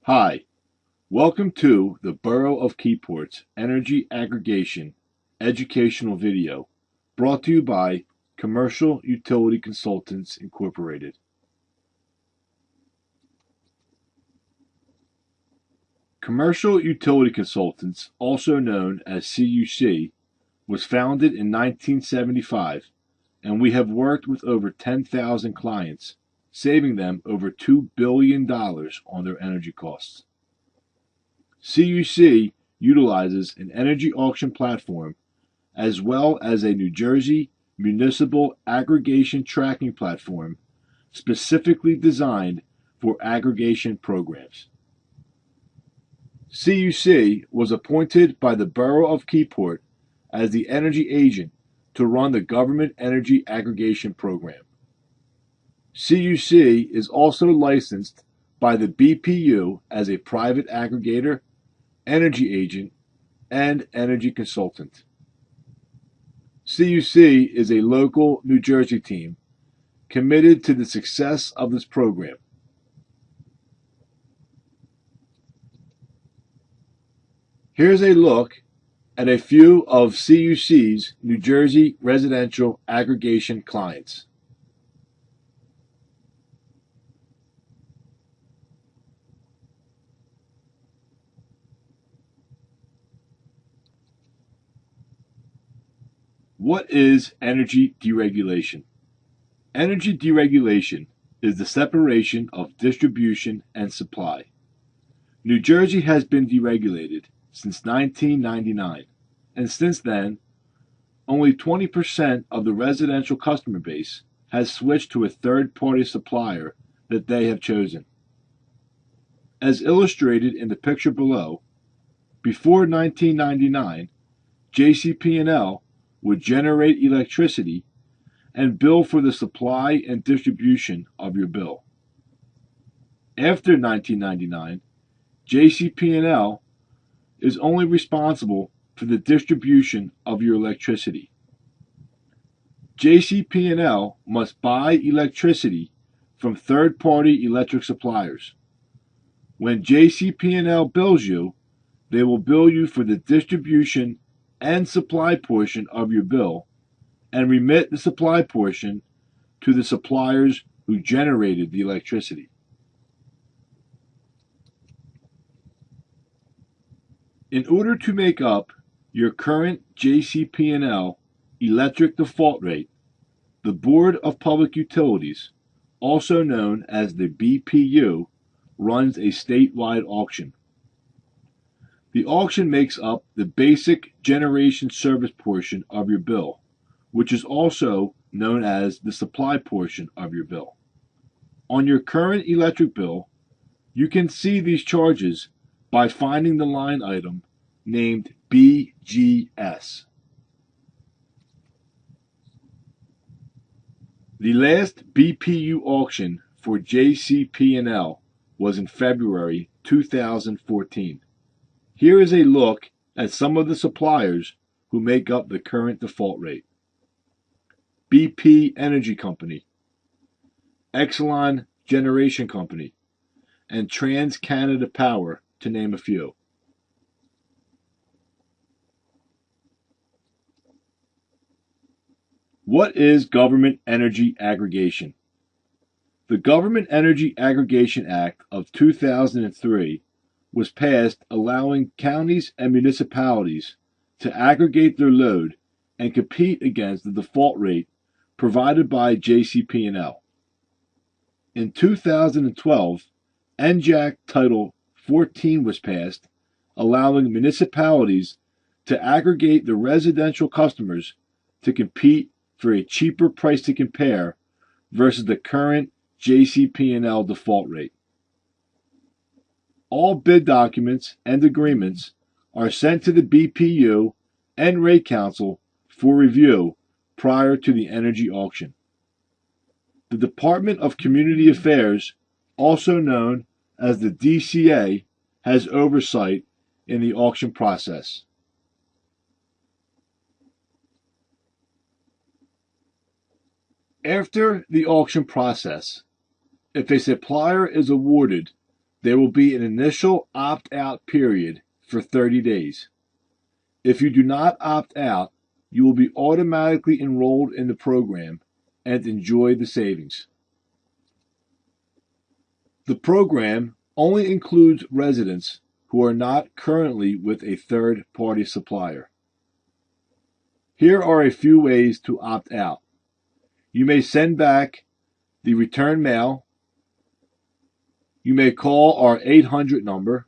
Hi, welcome to the Borough of Keyport's Energy Aggregation educational video brought to you by Commercial Utility Consultants Incorporated. Commercial Utility Consultants, also known as CUC, was founded in 1975, and we have worked with over 10,000 clients, saving them over $2 billion on their energy costs. CUC utilizes an energy auction platform as well as a New Jersey municipal aggregation tracking platform specifically designed for aggregation programs. CUC was appointed by the Borough of Keyport as the energy agent to run the government energy aggregation program. CUC is also licensed by the BPU as a private aggregator, energy agent, and energy consultant. CUC is a local New Jersey team committed to the success of this program. Here's a look at a few of CUC's New Jersey residential aggregation clients. What is energy deregulation? Energy deregulation is the separation of distribution and supply. New Jersey has been deregulated since 1999, and since then, only 20% of the residential customer base has switched to a third-party supplier that they have chosen. As illustrated in the picture below, before 1999, JCP&L would generate electricity and bill for the supply and distribution of your bill. After 1999, JCP&L is only responsible for the distribution of your electricity. JCP&L must buy electricity from third-party electric suppliers. When JCP&L bills you, they will bill you for the distribution and supply portion of your bill and remit the supply portion to the suppliers who generated the electricity. In order to make up your current JCP&L electric default rate, the Board of Public Utilities, also known as the BPU, runs a statewide auction. The auction makes up the basic generation service portion of your bill, which is also known as the supply portion of your bill. On your current electric bill, you can see these charges by finding the line item named BGS. The last BPU auction for JCP&L was in February 2014. Here is a look at some of the suppliers who make up the current default rate. BP Energy Company, Exelon Generation Company, and TransCanada Power, to name a few. What is government energy aggregation? The Government Energy Aggregation Act of 2003 was passed allowing counties and municipalities to aggregate their load and compete against the default rate provided by JCP&L. In 2012, NJAC Title 14 was passed, allowing municipalities to aggregate the residential customers to compete for a cheaper price to compare versus the current JCP&L default rate. All bid documents and agreements are sent to the BPU and Rate Council for review prior to the energy auction. The Department of Community Affairs, also known as the DCA, has oversight in the auction process. After the auction process, if a supplier is awarded there will be an initial opt-out period for 30 days. If you do not opt out, you will be automatically enrolled in the program and enjoy the savings. The program only includes residents who are not currently with a third-party supplier. Here are a few ways to opt out. You may send back the return mail. You may call our 800 number,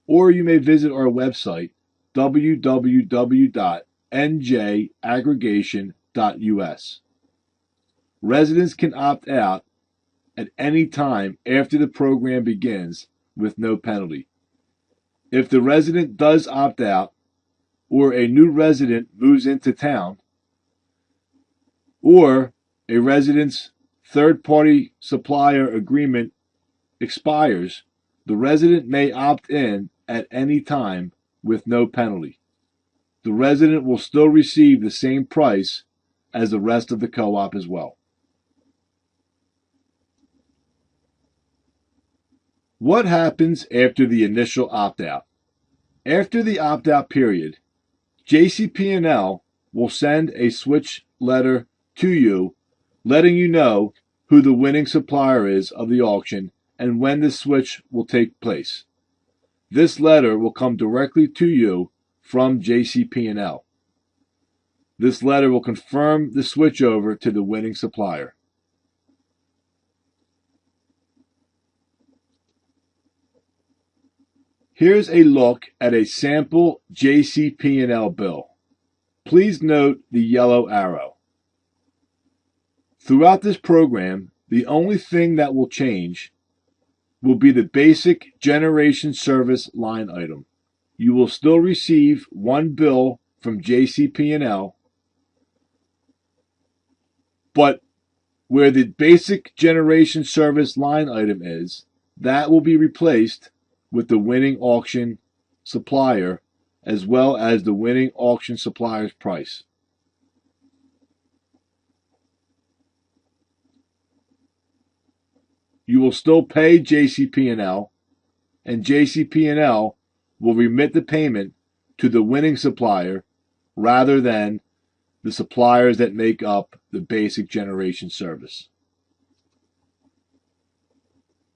or you may visit our website, www.njaggregation.us. Residents can opt out at any time after the program begins with no penalty. If the resident does opt out, or a new resident moves into town, or a resident's third-party supplier agreement expires, the resident may opt in at any time with no penalty. The resident will still receive the same price as the rest of the co-op as well. What happens after the initial opt-out? After the opt-out period, JCP&L will send a switch letter to you letting you know who the winning supplier is of the auction and when the switch will take place. This letter will come directly to you from JCP&L. This letter will confirm the switchover to the winning supplier. Here's a look at a sample JCP&L bill. Please note the yellow arrow. Throughout this program, the only thing that will change will be the basic generation service line item. You will still receive one bill from JCP&L, but where the basic generation service line item is, that will be replaced with the winning auction supplier as well as the winning auction supplier's price. You will still pay JCP&L, and JCP&L will remit the payment to the winning supplier rather than the suppliers that make up the basic generation service.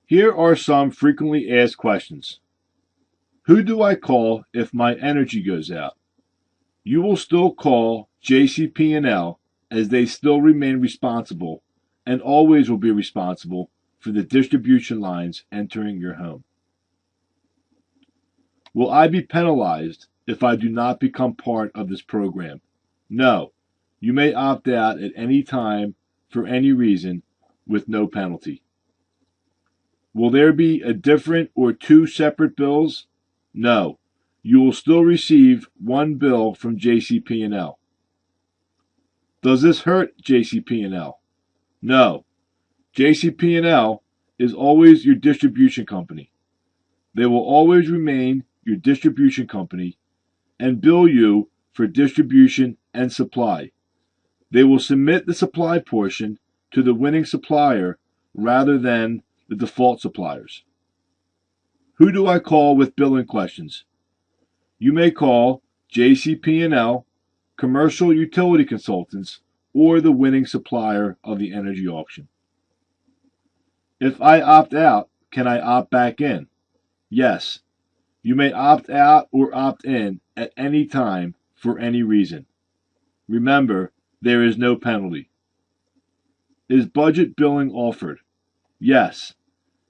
Here are some frequently asked questions. Who do I call if my energy goes out? You will still call JCP&L as they still remain responsible and always will be responsible for the distribution lines entering your home. Will I be penalized if I do not become part of this program? No. You may opt out at any time for any reason with no penalty. Will there be a different or two separate bills? No. You will still receive one bill from JCP&L. Does this hurt JCP&L? No. JCP&L is always your distribution company. They will always remain your distribution company and bill you for distribution and supply. They will submit the supply portion to the winning supplier rather than the default suppliers. Who do I call with billing questions? You may call JCP&L, Commercial Utility Consultants, or the winning supplier of the energy auction. If I opt out, can I opt back in? Yes. You may opt out or opt in at any time for any reason. Remember, there is no penalty. Is budget billing offered? Yes.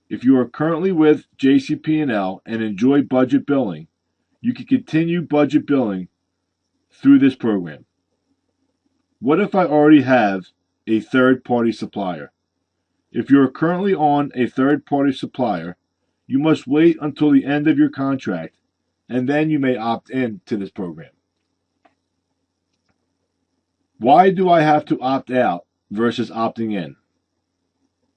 If you are currently with JCP&L and enjoy budget billing, you can continue budget billing through this program. What if I already have a third-party supplier? If you are currently on a third-party supplier, you must wait until the end of your contract, and then you may opt in to this program. Why do I have to opt out versus opting in?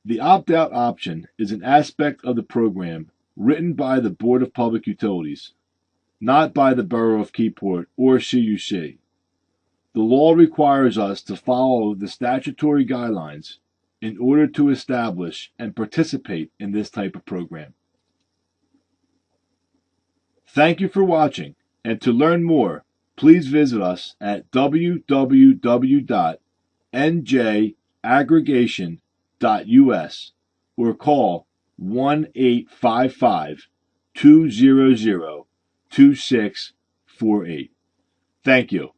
The opt-out option is an aspect of the program written by the Board of Public Utilities, not by the Borough of Keyport or CUC. The law requires us to follow the statutory guidelines in order to establish and participate in this type of program. Thank you for watching, and to learn more, please visit us at www.njaggregation.us or call 1-855-200-2648. Thank you.